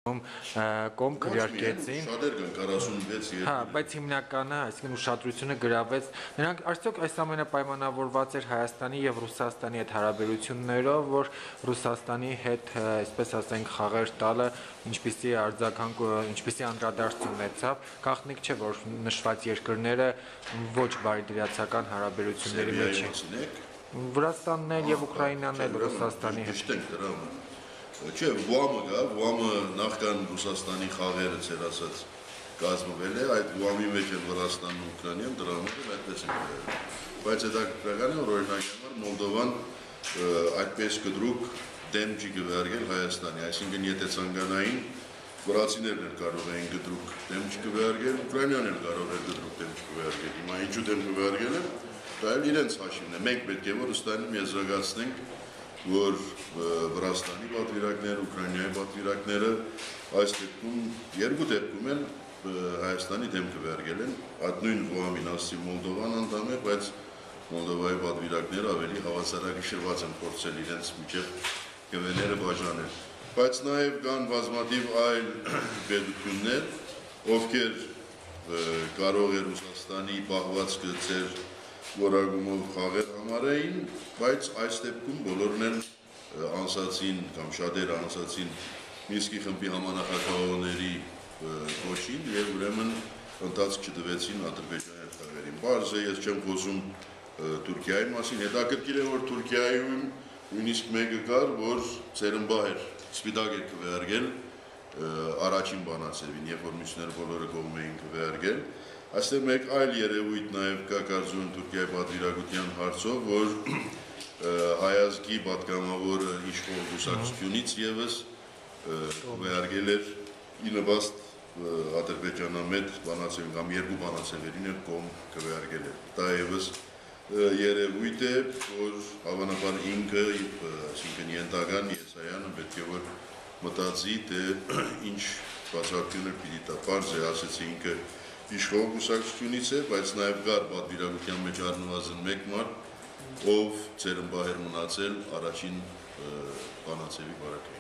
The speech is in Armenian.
կողմ քվեարկեցին։ Շատեր կան 46 Հա, բայց հիմնականը, այսինքն ուշադրությունը գրավեց։ Նրանք արդյոք այս ամենը պայմանավորված էր Հայաստանի եւ Ռուսաստանի հետ հարաբերություններով, որ Ռուսաստանի հետ, այսպես ասենք, խաղեր տալը ինչպիսի արձագանք, ինչպիսի անդրադարձ ունեցավ, գաղտնիք չէ, որ նշված երկրները ոչ բարիդրացական հարաբերությունների մեջ են։ Վրաստանն էլ եւ Ուկրաինան էլ Ռուսաստանի հետ։ Չէ, ՎԱՄ-ը գա, ՎԱՄ-ը նախքան Ռուսաստանի խաղերը ցերասած կազմվել է, այդ ՎԱՄ-ի մեջ են Վրաստանն ու Ուկրաինան, դրա համար այդպես է գնալ։ Բայց հետաքրքրական է, որ օրինակ Մոլդովան այդպես կտրուկ դեմ չի գվերգել Հայաստանի, այսինքն եթե ցանկանային վրացիներն էլ կարող էին կտրուկ դեմ չգվերգել, Ուկրաինան էլ կարող էր կտրուկ դեմ չգվերգել։ Հիմա ինչու դեմ գվերգել են, դա էլ իրենց հաշիվն է։ Մենք պետք է որ ըստանում եզրակացնենք, որ Վրաստանի պատվիրակները, Ուկրաինայի պատվիրակները այս դեպքում երկու դեպքում են Հայաստանի դեմ կվերգել են, այդ նույն ՎԱՄ-ին ասի Մոլդովան անդամ է, բայց Մոլդովայի պատվիրակները ավելի հավասարակշռված են փորձել իրենց միջև գվերները բաժանել։ Բայց նաև կան բազմաթիվ այլ պետություններ, ովքեր կարող է Ռուսաստանի պահվածքը ձեր որակումով խաղեր համարեին, բայց այս դեպքում բոլորն են անցածին կամ շատերը անցածին Մինսկի խմբի համանախագահողների կոչին եւ ուրեմն ընթացք չտվեցին Ադրբեջանի խաղերին։ Բարձ է, ես չեմ խոսում Թուրքիայի մասին, հետաքրքիր է, որ Թուրքիայում նույնիսկ մեկը կար, որ ծերմբահ էր, սպիտակ էր քվեարկել առաջին բանացևին, երբ որ մյուսները բոլորը կողմ էին քվեարկել։ Այստեղ մեկ այլ երևույթ նաև կա կարծում եմ Թուրքիայի պատվիրակության հարցով, որ հայազգի պատգամավորը իշխող կուսակցությունից եւս քվեարկել էր ի նպաստ ադրբեջանամետ բանացևին կամ երկու բանացևերին էլ կողմ քվեարկել էր։ Դա եւս երևույթ է, որ հավանաբար ինքը, այսինքն Ենտագան Եսայանը պետք է որ մտածի, թե ինչ բացառություններ պիտի տա։ Պարզ է, ասեցի ինքը իշխող կուսակցությունից է, բայց նաև կար պատվիրակության մեջ առնվազն մեկ մարդ, ով ծերմբահ էր մնացել առաջին բանացևի վարակային։